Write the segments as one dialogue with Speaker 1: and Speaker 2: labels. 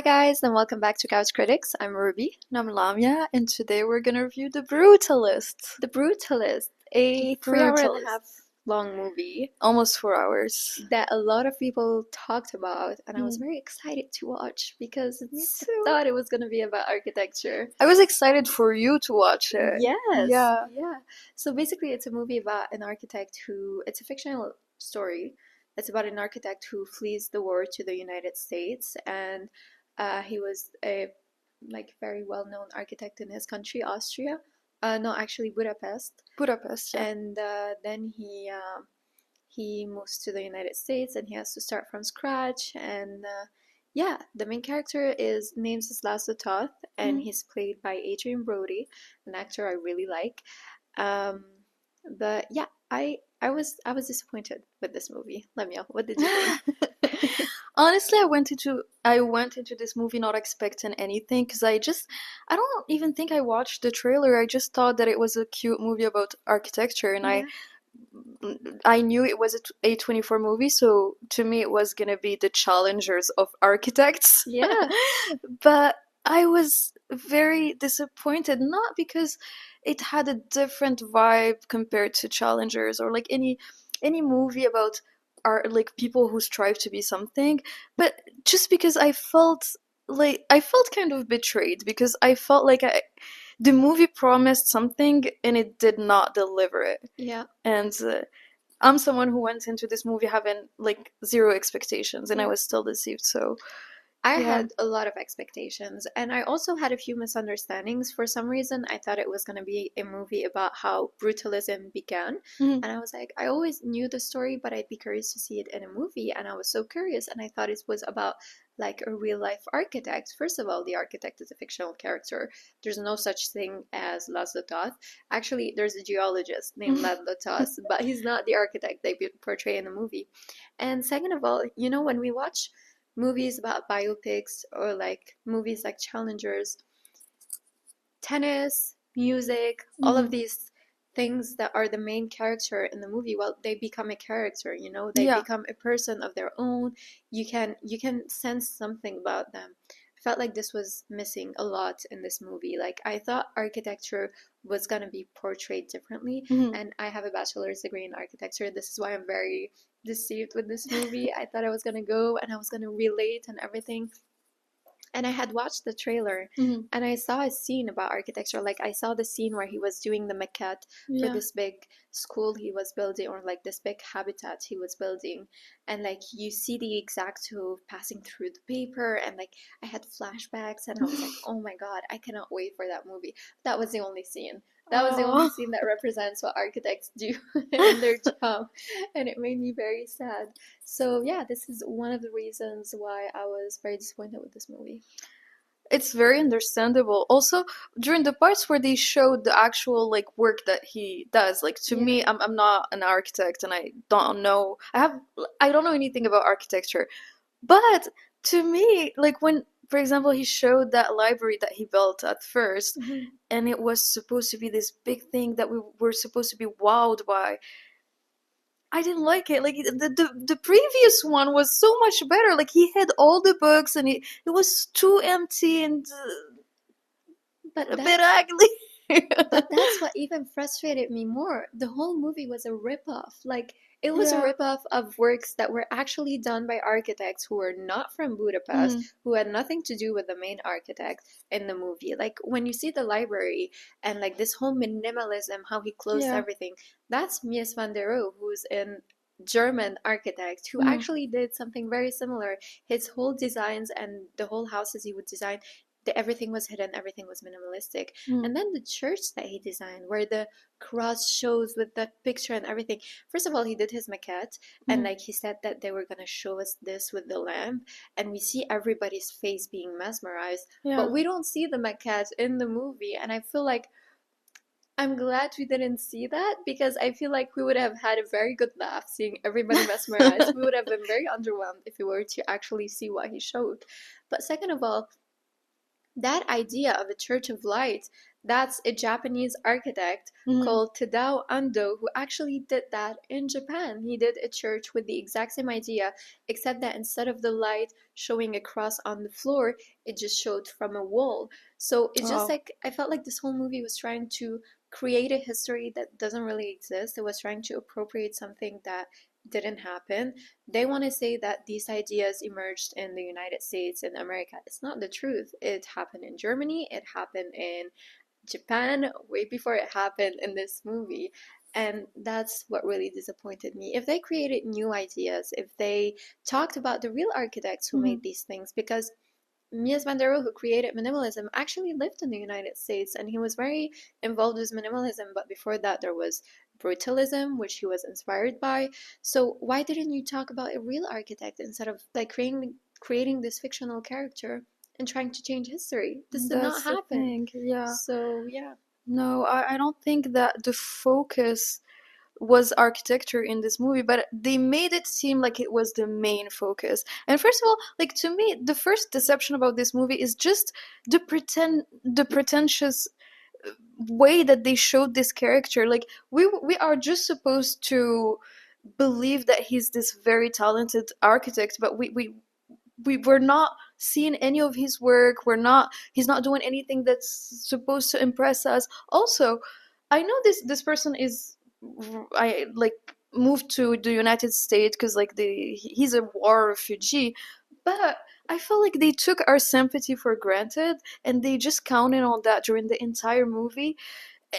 Speaker 1: guys, and welcome back to Couch Critics. I'm Ruby.
Speaker 2: And I'm Lamia, and today we're gonna review The Brutalist.
Speaker 1: The Brutalist, a 3 hour and a
Speaker 2: Brutalist.
Speaker 1: half long movie
Speaker 2: Almost 4 hours.
Speaker 1: that a lot of people talked about, and I was
Speaker 2: Mm.
Speaker 1: very excited to watch because
Speaker 2: Me
Speaker 1: I
Speaker 2: too.
Speaker 1: thought it was gonna be about architecture.
Speaker 2: I was excited for you to watch it.
Speaker 1: Yes.
Speaker 2: Yeah.
Speaker 1: Yeah. So basically, it's a movie about an architect it's a fictional story. It's about an architect who flees the war to the United States, and he was a very well-known architect in his country, Austria. No, actually Budapest.
Speaker 2: Budapest, yeah.
Speaker 1: And then he moves to the United States, and he has to start from scratch. And yeah, the main character names is Laszlo Toth, and he's played by Adrian Brody, an actor I really like. But yeah, I was disappointed with this movie. Lemia, what did you think?
Speaker 2: Honestly, I went into this movie not expecting anything because I don't even think I watched the trailer. I just thought that it was a cute movie about architecture, and
Speaker 1: Yeah.
Speaker 2: I knew it was a A24 movie, so to me it was gonna be the challengers of architects.
Speaker 1: Yeah.
Speaker 2: But I was very disappointed, not because it had a different vibe compared to challengers or like any movie about art, like people who strive to be something, but just because I felt kind of betrayed because I felt like the movie promised something and it did not deliver it.
Speaker 1: Yeah.
Speaker 2: And I'm someone who went into this movie having like zero expectations, and I
Speaker 1: Yeah.
Speaker 2: was still deceived. So
Speaker 1: I
Speaker 2: yeah.
Speaker 1: had a lot of expectations, and I also had a few misunderstandings. For some reason, I thought it was going to be a movie about how brutalism began.
Speaker 2: Mhm.
Speaker 1: And I was like, I always knew the story, but I'd be curious to see it in a movie. And I was so curious, and I thought it was about like a real life architect. First of all, the architect is a fictional character. There's no such thing as Laszlo Toth. Actually, there's a geologist named Laszlo Toth, but he's not the architect they portray in the movie. And second of all, when we watch movies about biopics or like movies like Challengers, tennis, music, all of these things that are the main character in the movie, well, they become a character, they
Speaker 2: Yeah.
Speaker 1: become a person of their own. You can sense something about them. I felt like this was missing a lot in this movie. Like, I thought architecture was going to be portrayed differently, and I have a bachelor's degree in architecture. This is why I'm very deceived with this movie. I thought I was going to go and I was going to relate and everything, and I had watched the trailer, and I saw a scene about architecture. Like, I saw the scene where he was doing the maquette for this big school he was building, or like this big habitat he was building, and like you see the exact tool passing through the paper, and like I had flashbacks, and I was like, oh my god, I cannot wait for that movie. That was the only scene. That was the only scene that represents what architects do in their job, and it made me very sad. So yeah, this is one of the reasons why I was very disappointed with this movie.
Speaker 2: It's very understandable. Also, during the parts where they showed the actual like work that he does, like to me, I'm not an architect and I don't know anything about architecture. But to me, like when, for example, he showed that library that he built at first, and it was supposed to be this big thing that we were supposed to be wowed by. I didn't like it. Like the previous one was so much better. Like he had all the books, and it was too empty and
Speaker 1: But
Speaker 2: a bit ugly.
Speaker 1: But that's what even frustrated me more. The whole movie was a ripoff. Like, it was a
Speaker 2: Yeah.
Speaker 1: ripoff of works that were actually done by architects who were not from Budapest, who had nothing to do with the main architect in the movie. Like, when you see the library and like this whole minimalism, how he closed
Speaker 2: Yeah.
Speaker 1: everything, that's Mies van der Rohe, who's in German architect who actually did something very similar. His whole designs and the whole houses he would design, everything was hidden, everything was minimalistic. And then the church that he designed, where the cross shows with the picture and everything. First of all, he did his maquette, and like he said that they were gonna show us this with the lamp, and we see everybody's face being mesmerized, but we don't see the maquette in the movie, and I feel like I'm glad we didn't see that, because I feel like we would have had a very good laugh seeing everybody mesmerized. We would have been very underwhelmed if we were to actually see what he showed. But second of all, that idea of a church of light, That's a Japanese architect
Speaker 2: Mm-hmm.
Speaker 1: called Tadao Ando who actually did that in Japan. He did a church with the exact same idea, except that instead of the light showing across on the floor, it just showed from a wall. So it's just
Speaker 2: Wow.
Speaker 1: like I felt like this whole movie was trying to create a history that doesn't really exist. It was trying to appropriate something that didn't happen. They want to say that these ideas emerged in the United States and America. It's not the truth. It happened in Germany, it happened in Japan way before it happened in this movie. And that's what really disappointed me. If they created new ideas, if they talked about the real architects who
Speaker 2: Mm-hmm.
Speaker 1: made these things, because Mies van der Rohe, who created minimalism, actually lived in the United States and he was very involved with minimalism. But before that, there was brutalism, which he was inspired by. So why didn't you talk about a real architect instead of like creating this fictional character and trying to change history? This did not
Speaker 2: That's the
Speaker 1: happen.
Speaker 2: thing. Yeah.
Speaker 1: So yeah.
Speaker 2: No, I don't think that the focus was architecture in this movie, but they made it seem like it was the main focus. And first of all, like to me, the first deception about this movie is just the pretentious way that they showed this character. Like we are just supposed to believe that he's this very talented architect, but we were not seeing any of his work. He's not doing anything that's supposed to impress us. Also, I know this person is I like moved to the United States because like he's a war refugee, but I feel like they took our sympathy for granted and they just counted on that during the entire movie.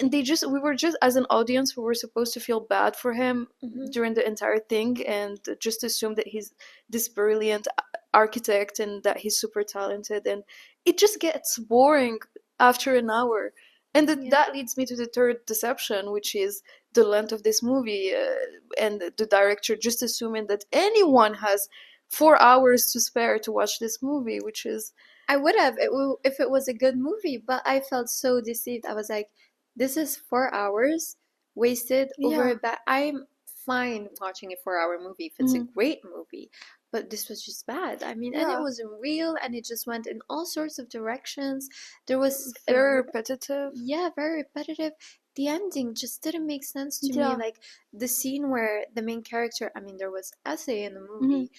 Speaker 2: And we were just, as an audience, we were supposed to feel bad for him
Speaker 1: Hmm.
Speaker 2: during the entire thing and just assume that he's this brilliant architect and that he's super talented. And it just gets boring after an hour. And
Speaker 1: Yeah.
Speaker 2: that leads me to the third deception, which is the length of this movie, and the director just assuming that anyone has 4 hours to spare to watch this movie, which is
Speaker 1: I would have if it was a good movie, but I felt so deceived. I was like, this is 4 hours wasted over
Speaker 2: yeah.
Speaker 1: a bad. I'm fine watching a 4 hour movie if it's a
Speaker 2: Hmm.
Speaker 1: great movie, but this was just bad. I mean, and it
Speaker 2: Yeah,
Speaker 1: wasn't real, and it just went in all sorts of directions. There was
Speaker 2: very repetitive.
Speaker 1: yeah, very repetitive. The ending just didn't make sense to me.
Speaker 2: Yeah.
Speaker 1: Like the scene where the main character, I mean, there was essay in the
Speaker 2: Hmm.
Speaker 1: movie,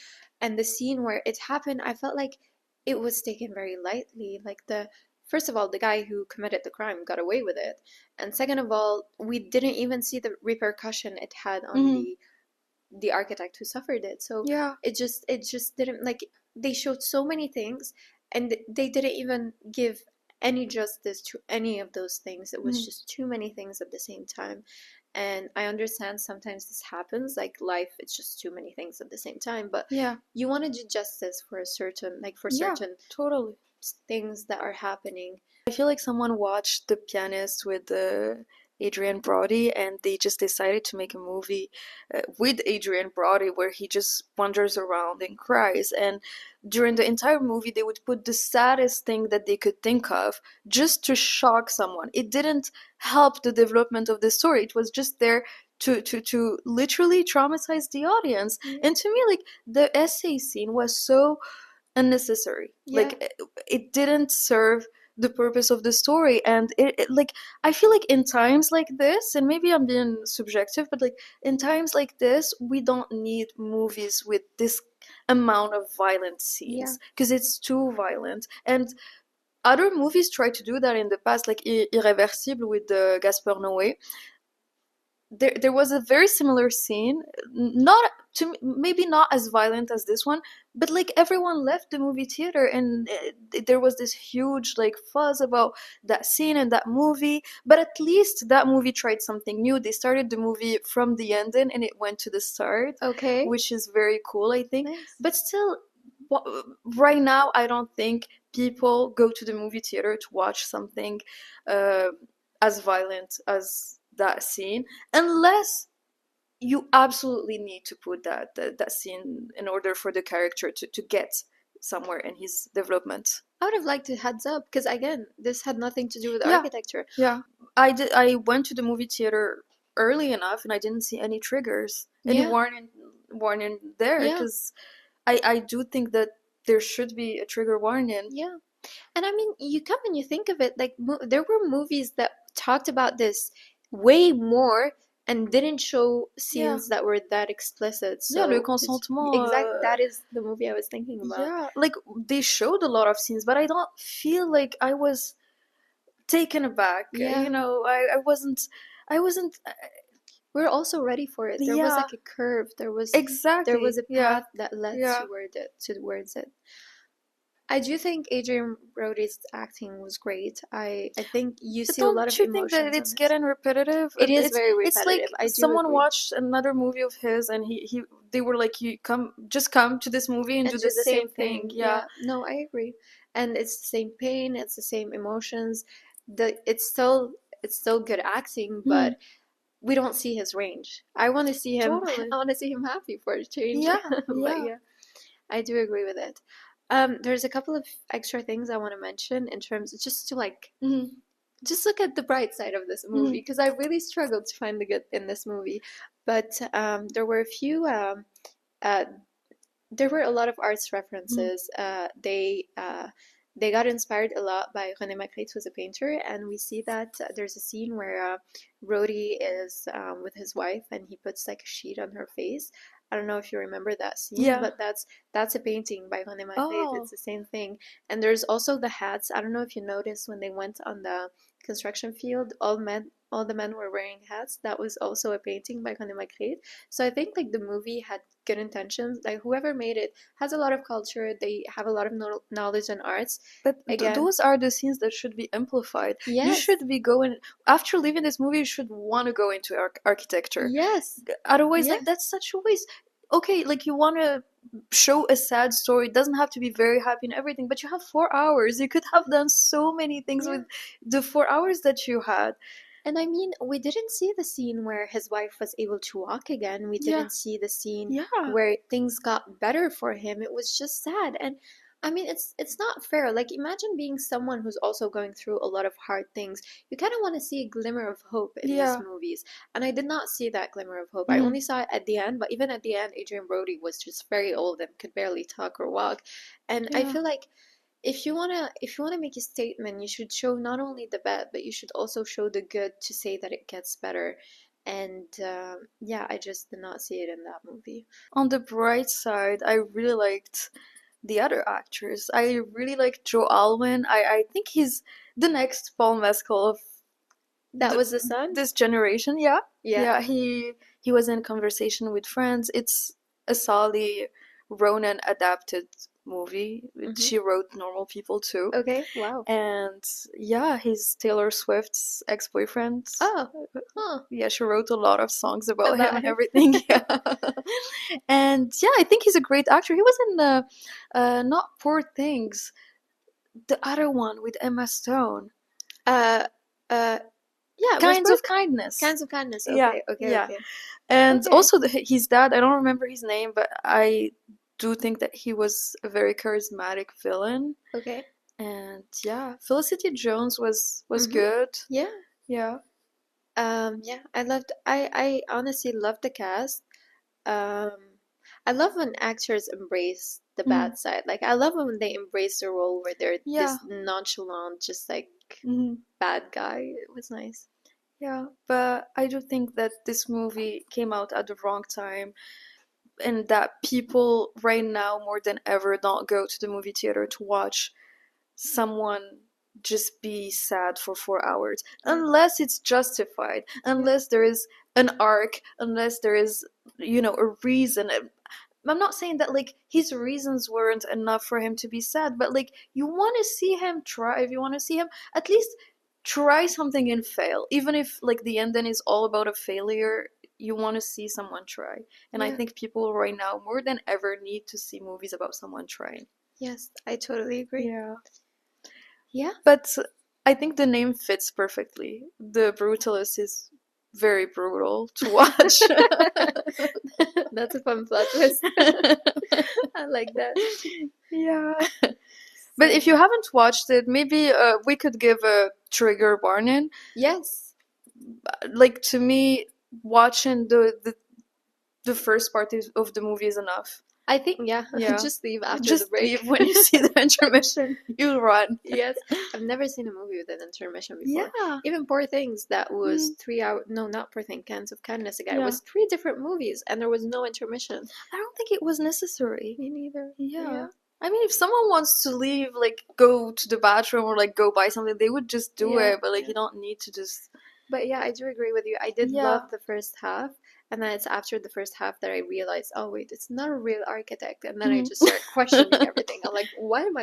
Speaker 1: and the scene where it happened, I felt like it was taken very lightly. Like the first of all, the guy who committed the crime got away with it, and second of all, we didn't even see the repercussion it had on
Speaker 2: Hmm.
Speaker 1: the architect who suffered it. So
Speaker 2: Yeah.
Speaker 1: it just didn't like they showed so many things and they didn't even give any justice to any of those things. It was
Speaker 2: Hmm.
Speaker 1: just too many things at the same time. And I understand sometimes this happens, like life, it's just too many things at the same time. But
Speaker 2: Yeah.
Speaker 1: you want to do justice for a certain, like for
Speaker 2: Yeah.
Speaker 1: certain
Speaker 2: Totally.
Speaker 1: things that are happening.
Speaker 2: I feel like someone watched The Pianist with Adrian Brody, and they just decided to make a movie with Adrian Brody where he just wanders around and cries. And during the entire movie, they would put the saddest thing that they could think of just to shock someone. It didn't help the development of the story. It was just there to literally traumatize the audience.
Speaker 1: Yeah.
Speaker 2: And to me, like the essay scene was so unnecessary.
Speaker 1: Yeah.
Speaker 2: Like it didn't serve the purpose of the story. And like I feel like in times like this, and maybe I'm being subjective, but like in times like this, we don't need movies with this amount of violent
Speaker 1: Yeah.
Speaker 2: scenes because it's too violent. And other movies tried to do that in the past, like Irreversible with Gaspar Noé. There was a very similar scene, not to maybe not as violent as this one, but like everyone left the movie theater, and there was this huge like fuzz about that scene and that movie. But at least that movie tried something new. They started the movie from the ending and it went to the start,
Speaker 1: Okay.
Speaker 2: which is very cool, I think.
Speaker 1: Nice.
Speaker 2: But still, right now I don't think people go to the movie theater to watch something uh, as violent as that scene, unless you absolutely need to put that scene in order for the character to get somewhere in his development.
Speaker 1: I would have liked a heads up because again, this had nothing to do with
Speaker 2: Yeah,
Speaker 1: architecture.
Speaker 2: yeah. I went to the movie theater early enough and I didn't see any triggers, any
Speaker 1: Yeah.
Speaker 2: warning there,
Speaker 1: Yeah.
Speaker 2: because I do think that there should be a trigger warning.
Speaker 1: Yeah. And I mean, you come and you think of it, like there were movies that talked about this way more and didn't show
Speaker 2: Yeah.
Speaker 1: scenes that were that explicit.
Speaker 2: Yeah, le
Speaker 1: So it's
Speaker 2: consentement.
Speaker 1: exact. That is the movie I was thinking about.
Speaker 2: Yeah, like they showed a lot of scenes, but I don't feel like I was taken aback.
Speaker 1: Yeah,
Speaker 2: I wasn't.
Speaker 1: we're also ready for it. There was
Speaker 2: Yeah,
Speaker 1: like a curve. There was
Speaker 2: exactly.
Speaker 1: a
Speaker 2: Yeah,
Speaker 1: path that led
Speaker 2: yeah.
Speaker 1: towards it. I do think Adrian Brody's acting was great. I think you
Speaker 2: But
Speaker 1: see a lot
Speaker 2: don't
Speaker 1: of
Speaker 2: you think that
Speaker 1: emotions on
Speaker 2: it's
Speaker 1: this.
Speaker 2: getting repetitive?
Speaker 1: It is very
Speaker 2: It's
Speaker 1: repetitive.
Speaker 2: like
Speaker 1: I do
Speaker 2: someone
Speaker 1: agree.
Speaker 2: watched another movie of his, and he they were like, "You come, just come to this movie and do
Speaker 1: And
Speaker 2: the
Speaker 1: do the
Speaker 2: same
Speaker 1: same
Speaker 2: thing."
Speaker 1: thing.
Speaker 2: Yeah.
Speaker 1: Yeah, no, I agree. And it's the same pain, it's the same emotions. It's still good acting,
Speaker 2: Hmm.
Speaker 1: but we don't see his range. I want to see him I
Speaker 2: Totally.
Speaker 1: want to see him happy for a change.
Speaker 2: Yeah,
Speaker 1: But
Speaker 2: yeah.
Speaker 1: yeah, I do agree with it. There's a couple of extra things I want to mention in terms just to like
Speaker 2: Hmm.
Speaker 1: just look at the bright side of this movie
Speaker 2: Hmm.
Speaker 1: because I really struggled to find the good in this movie. But there were a few uh, there were a lot of arts
Speaker 2: Hmm.
Speaker 1: references. They got inspired a lot by René Magritte, who's a painter, and we see that there's a scene where Rhodey is with his wife, and he puts like a sheet on her face. I don't know if you remember that scene,
Speaker 2: Yeah.
Speaker 1: but that's a painting by René Magritte. It's
Speaker 2: Oh,
Speaker 1: the same thing. And there's also the hats. I don't know if you noticed when they went on the construction field, all the men were wearing hats. That was also a painting by René Magritte. So I think like the movie had good intentions. Like whoever made it has a lot of culture. They have a lot of knowledge and arts.
Speaker 2: but
Speaker 1: Again,
Speaker 2: those are the scenes that should be amplified. You
Speaker 1: yes,
Speaker 2: should be going after leaving this movie. You should want to go into architecture.
Speaker 1: yes,
Speaker 2: Otherwise,
Speaker 1: yeah,
Speaker 2: like that's such a waste. Okay, like you want to show a sad story. It doesn't have to be very happy and everything, but you have 4 hours. You could have done so many things
Speaker 1: yeah.
Speaker 2: with the 4 hours that you had.
Speaker 1: And I mean, we didn't see the scene where his wife was able to walk again. We
Speaker 2: Yeah,
Speaker 1: didn't see the scene
Speaker 2: yeah.
Speaker 1: where things got better for him. It was just sad. And I mean, it's not fair. Like imagine being someone who's also going through a lot of hard things. You kind of want to see a glimmer of hope in these
Speaker 2: Yeah.
Speaker 1: movies. And I did not see that glimmer of hope. I
Speaker 2: Mhm.
Speaker 1: only saw it at the end, but even at the end, Adrian Brody was just very old and could barely talk or walk. And I
Speaker 2: Yeah.
Speaker 1: feel like if you wanna make a statement, you should show not only the bad, but you should also show the good to say that it gets better. And yeah, I just did not see it in that movie.
Speaker 2: On the bright side, I really liked the other actors. I really liked Joe Alwyn. I think he's the next Paul Mescal of
Speaker 1: That
Speaker 2: th-
Speaker 1: was the son?
Speaker 2: this generation. Yeah,
Speaker 1: Yeah.
Speaker 2: yeah. He was in Conversation with Friends. It's a Sally Ronan adapted movie.
Speaker 1: Hmm.
Speaker 2: She wrote Normal People too.
Speaker 1: Okay. Wow.
Speaker 2: And yeah, he's Taylor Swift's ex-boyfriend.
Speaker 1: Oh, huh.
Speaker 2: Yeah, she wrote a lot of songs about him
Speaker 1: About
Speaker 2: and
Speaker 1: him.
Speaker 2: everything. Yeah. And yeah, I think he's a great actor. He was in not Poor Things, the other one with Emma Stone.
Speaker 1: uh, uh, yeah, it was
Speaker 2: Kinds of
Speaker 1: both
Speaker 2: Kindness.
Speaker 1: kinds of kindness.
Speaker 2: Yeah,
Speaker 1: Okay, okay,
Speaker 2: yeah.
Speaker 1: okay,
Speaker 2: And
Speaker 1: okay,
Speaker 2: also his dad, I don't remember his name, but I do think that he was a very charismatic villain.
Speaker 1: okay.
Speaker 2: And yeah, Felicity Jones was
Speaker 1: Mm-hmm.
Speaker 2: good.
Speaker 1: Yeah.
Speaker 2: Yeah.
Speaker 1: Yeah, I honestly loved the cast. Um, I love when actors embrace the
Speaker 2: Mhm.
Speaker 1: bad side. Like I love when they embrace the role where they're
Speaker 2: Yeah.
Speaker 1: this nonchalant, just like
Speaker 2: Mhm.
Speaker 1: bad guy. It was nice.
Speaker 2: Yeah, but I do think that this movie came out at the wrong time and that people right now more than ever don't go to the movie theater to watch someone just be sad for 4 hours
Speaker 1: Yeah,
Speaker 2: unless it's justified,
Speaker 1: yeah,
Speaker 2: unless there is an arc, unless there is, a reason. I'm not saying that like his reasons weren't enough for him to be sad, but like you want to see him try, if you want to see him at least try something and fail, even if like the ending is all about a failure. You want to see someone try, and I
Speaker 1: yeah.
Speaker 2: think people right now more than ever need to see movies about someone trying.
Speaker 1: Yes, I totally agree.
Speaker 2: Yeah.
Speaker 1: Yeah,
Speaker 2: But I think the name fits perfectly. The Brutalist is very brutal to watch.
Speaker 1: that's a fun plot twist. I like that.
Speaker 2: Yeah. But if
Speaker 1: So
Speaker 2: you haven't watched it, maybe we could give a trigger warning.
Speaker 1: yes,
Speaker 2: Like to me, watching the first part of the movie is enough.
Speaker 1: I think, yeah,
Speaker 2: Yeah.
Speaker 1: just leave after the
Speaker 2: Just
Speaker 1: break.
Speaker 2: leave when you see the intermission. You run.
Speaker 1: Yes, I've never seen a movie with an intermission before.
Speaker 2: Yeah.
Speaker 1: Even Poor Things, that was
Speaker 2: Mm,
Speaker 1: 3 hours. No, not Poor Thing, Cans of Kindness again. It
Speaker 2: yeah.
Speaker 1: was three different movies, and there was no intermission.
Speaker 2: I don't think it was necessary.
Speaker 1: Me neither.
Speaker 2: Yeah.
Speaker 1: Yeah.
Speaker 2: I mean, if someone wants to leave, like, go to the bathroom or, like, go buy something, they would just do
Speaker 1: Yeah.
Speaker 2: it, but, like, you don't need to just.
Speaker 1: But yeah, I do agree with you. I did love
Speaker 2: Yeah.
Speaker 1: the first half, and then it's after the first half that I realized, oh wait, it's not a real architect. And then I just started questioning everything. I'm like, what am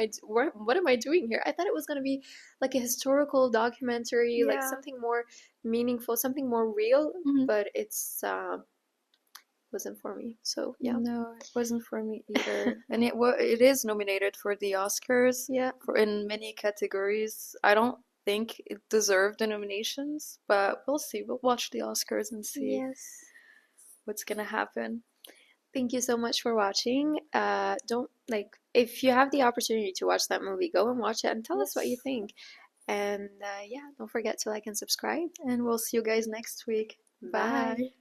Speaker 1: I doing here? I thought it was gonna be like a historical documentary, like
Speaker 2: Yeah.
Speaker 1: something more meaningful, something more real,
Speaker 2: Mhm.
Speaker 1: but it's wasn't for me. So yeah.
Speaker 2: No, it wasn't for me either. And it is nominated for the Oscars
Speaker 1: Yeah.
Speaker 2: for in many categories. I don't think it deserved the nominations, but we'll see. We'll watch the Oscars and see
Speaker 1: Yes.
Speaker 2: what's gonna happen.
Speaker 1: Thank you so much for watching. Don't like if you have the opportunity to watch that movie, go and watch it and tell us what you
Speaker 2: Yes.
Speaker 1: think. And yeah, don't forget to like and subscribe.
Speaker 2: And we'll see you guys next week.
Speaker 1: Bye.
Speaker 2: Bye.